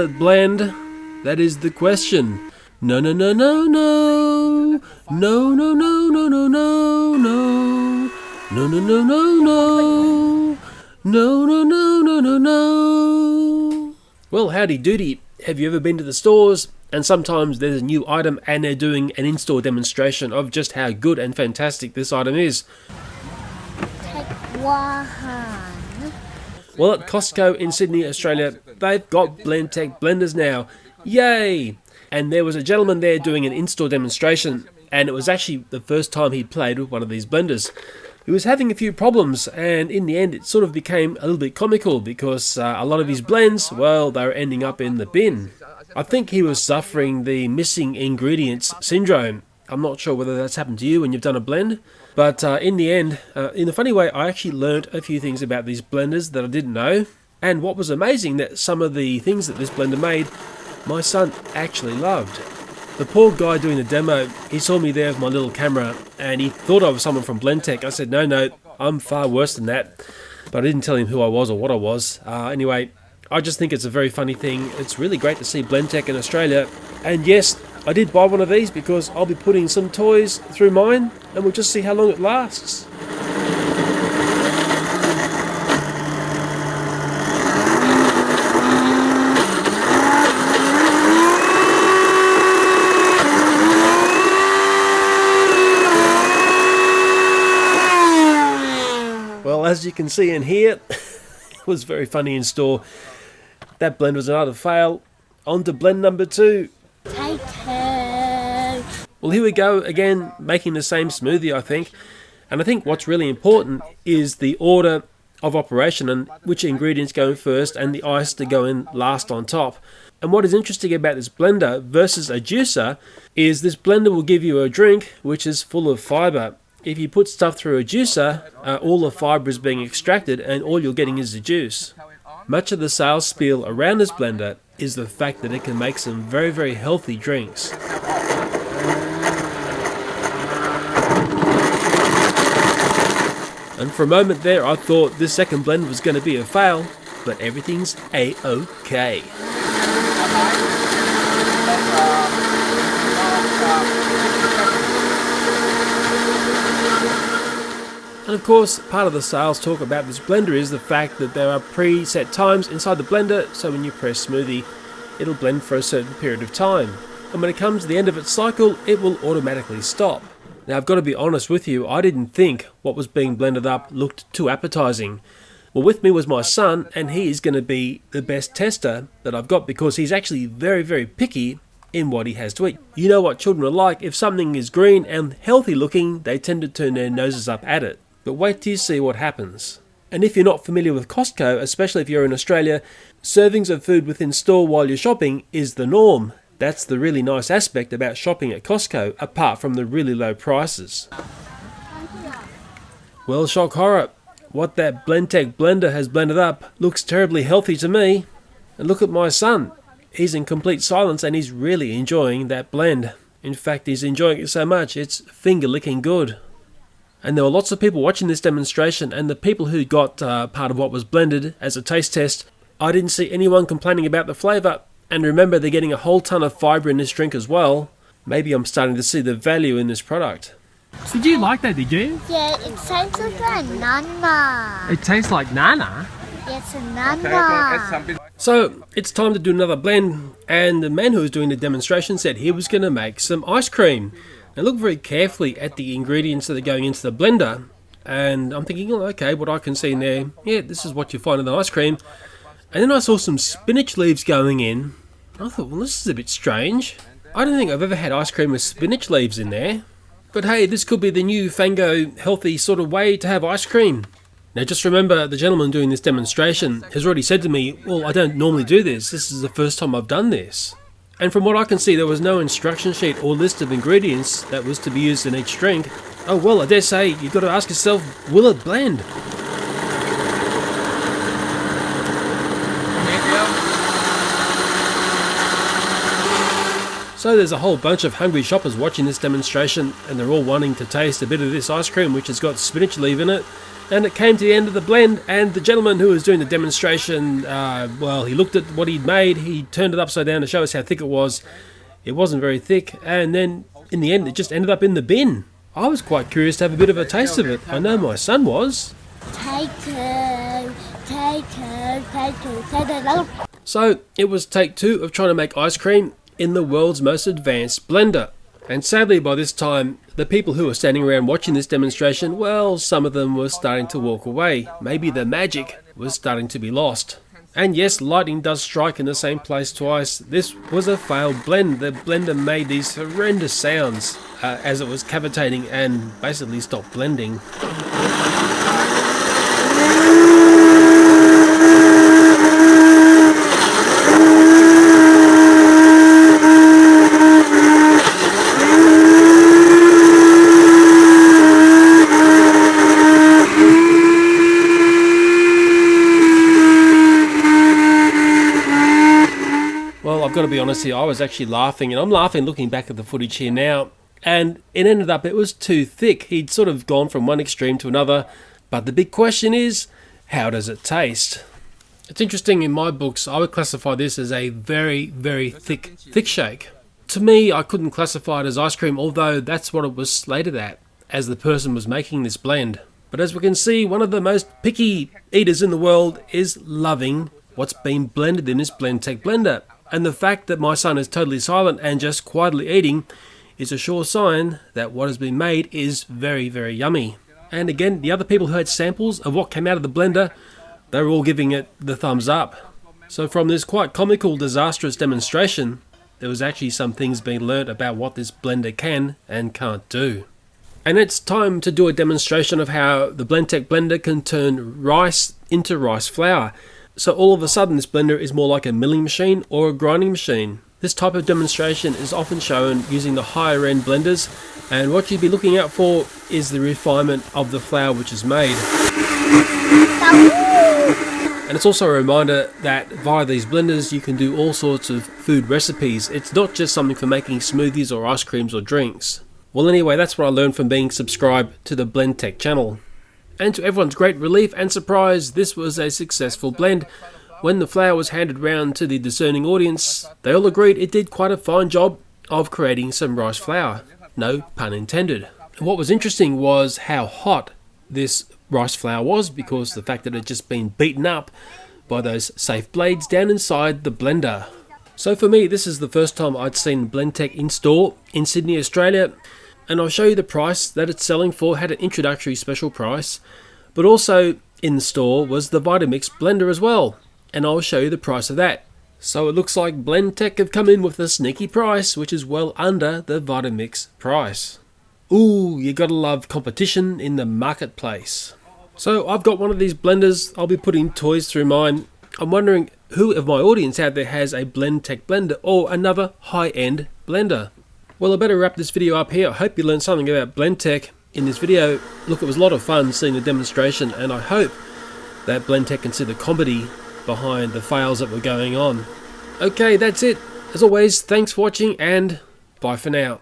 it blend? That is the question. No, no, no, no, no. No, no, no, no, no, no, no. No, no, no, no, no. No, no, no, no, no, no. Well, howdy doody. Have you ever been to the stores? And sometimes there's a new item and they're doing an in-store demonstration of just how good and fantastic this item is. Well, at Costco in Sydney, Australia, they've got Blendtec blenders now. Yay! And there was a gentleman there doing an in-store demonstration, and it was actually the first time he'd played with one of these blenders. He was having a few problems, and in the end it sort of became a little bit comical because a lot of his blends, well, they were ending up in the bin. I think he was suffering the missing ingredients syndrome. I'm not sure whether that's happened to you when you've done a blend, but in the end, in a funny way, I actually learnt a few things about these blenders that I didn't know. And what was amazing, that some of the things that this blender made, my son actually loved. The poor guy doing the demo, he saw me there with my little camera and he thought I was someone from Blendtec. I said, no, I'm far worse than that. But I didn't tell him who I was or what I was. Anyway, I just think it's a very funny thing. It's really great to see Blendtec in Australia. And yes, I did buy one of these because I'll be putting some toys through mine and we'll just see how long it lasts. Well, as you can see in here, it was very funny in store. That blend was another fail. On to blend number 2. Take two. Well, here we go again, making the same smoothie, I think. And I think what's really important is the order of operation and which ingredients go in first and the ice to go in last on top. And what is interesting about this blender versus a juicer is this blender will give you a drink which is full of fibre. If you put stuff through a juicer, all the fibre is being extracted and all you're getting is the juice. Much of the sales spiel around this blender is the fact that it can make some very, very healthy drinks. And for a moment there I thought this second blend was going to be a fail, but everything's A-OK. And of course, part of the sales talk about this blender is the fact that there are preset times inside the blender, so when you press smoothie, it'll blend for a certain period of time. And when it comes to the end of its cycle, it will automatically stop. Now I've got to be honest with you, I didn't think what was being blended up looked too appetizing. Well, with me was my son, and he is going to be the best tester that I've got because he's actually very, very picky in what he has to eat. You know what children are like, if something is green and healthy looking, they tend to turn their noses up at it. But wait till you see what happens. And if you're not familiar with Costco, especially if you're in Australia, servings of food within store while you're shopping is the norm. That's the really nice aspect about shopping at Costco, apart from the really low prices. Well, shock horror, what that Blendtec blender has blended up looks terribly healthy to me. And look at my son. He's in complete silence and he's really enjoying that blend. In fact, he's enjoying it so much, it's finger-licking good. And there were lots of people watching this demonstration, and the people who got part of what was blended as a taste test, I didn't see anyone complaining about the flavour. And remember, they're getting a whole ton of fibre in this drink as well. Maybe I'm starting to see the value in this product. Did you like that, did you? Yeah, it tastes like nana. It tastes like nana. It's a nana. So, it's time to do another blend, and the man who was doing the demonstration said he was going to make some ice cream. Now look very carefully at the ingredients that are going into the blender, and I'm thinking, oh, okay, what I can see in there, yeah, this is what you find in the ice cream. And then I saw some spinach leaves going in. I thought, well, this is a bit strange. I don't think I've ever had ice cream with spinach leaves in there. But hey, this could be the new Fango healthy sort of way to have ice cream. Now just remember, the gentleman doing this demonstration has already said to me, well, I don't normally do this. This is the first time I've done this. And from what I can see, there was no instruction sheet or list of ingredients that was to be used in each drink. Oh well, I dare say, you've got to ask yourself, will it blend? So there's a whole bunch of hungry shoppers watching this demonstration, and they're all wanting to taste a bit of this ice cream, which has got spinach leaf in it. And it came to the end of the blend, and the gentleman who was doing the demonstration, well, he looked at what he'd made, he turned it upside down to show us how thick it was. It wasn't very thick, and then in the end it just ended up in the bin. I was quite curious to have a bit of a taste of it. I know my son was. Take two, take two, take two, take two. So it was take 2 of trying to make ice cream in the world's most advanced blender. And sadly by this time, the people who were standing around watching this demonstration, well, some of them were starting to walk away. Maybe the magic was starting to be lost. And yes, lightning does strike in the same place twice. This was a failed blend. The blender made these horrendous sounds as it was cavitating and basically stopped blending. Well, I've got to be honest here, I was actually laughing, and I'm laughing looking back at the footage here now, and it ended up, it was too thick. He'd sort of gone from one extreme to another, but the big question is, how does it taste? It's interesting, in my books, I would classify this as a very, very thick shake. To me, I couldn't classify it as ice cream, although that's what it was slated at, as the person was making this blend. But as we can see, one of the most picky eaters in the world is loving what's been blended in this Blendtec blender. And the fact that my son is totally silent and just quietly eating is a sure sign that what has been made is very, very yummy. And again, the other people who had samples of what came out of the blender, they were all giving it the thumbs up. So from this quite comical, disastrous demonstration, there was actually some things being learnt about what this blender can and can't do. And it's time to do a demonstration of how the Blendtec blender can turn rice into rice flour. So all of a sudden this blender is more like a milling machine or a grinding machine. This type of demonstration is often shown using the higher end blenders, and what you'd be looking out for is the refinement of the flour which is made. And it's also a reminder that via these blenders you can do all sorts of food recipes. It's not just something for making smoothies or ice creams or drinks. Well anyway, that's what I learned from being subscribed to the Blendtec channel. And to everyone's great relief and surprise, this was a successful blend. When the flour was handed round to the discerning audience, they all agreed it did quite a fine job of creating some rice flour. No pun intended. And what was interesting was how hot this rice flour was, because the fact that it had just been beaten up by those safe blades down inside the blender. So for me, this is the first time I'd seen Blendtec in store in Sydney, Australia. And I'll show you the price that it's selling for. Had an introductory special price, but also in the store was the Vitamix blender as well, and I'll show you the price of that. So it looks like Blendtec have come in with a sneaky price, which is well under the Vitamix price. Ooh, you gotta love competition in the marketplace. So I've got one of these blenders. I'll be putting toys through mine. I'm wondering who of my audience out there has a Blendtec blender or another high-end blender. Well, I better wrap this video up here. I hope you learned something about Blendtec in this video. Look, it was a lot of fun seeing the demonstration, and I hope that Blendtec can see the comedy behind the fails that were going on. Okay, that's it. As always, thanks for watching, and bye for now.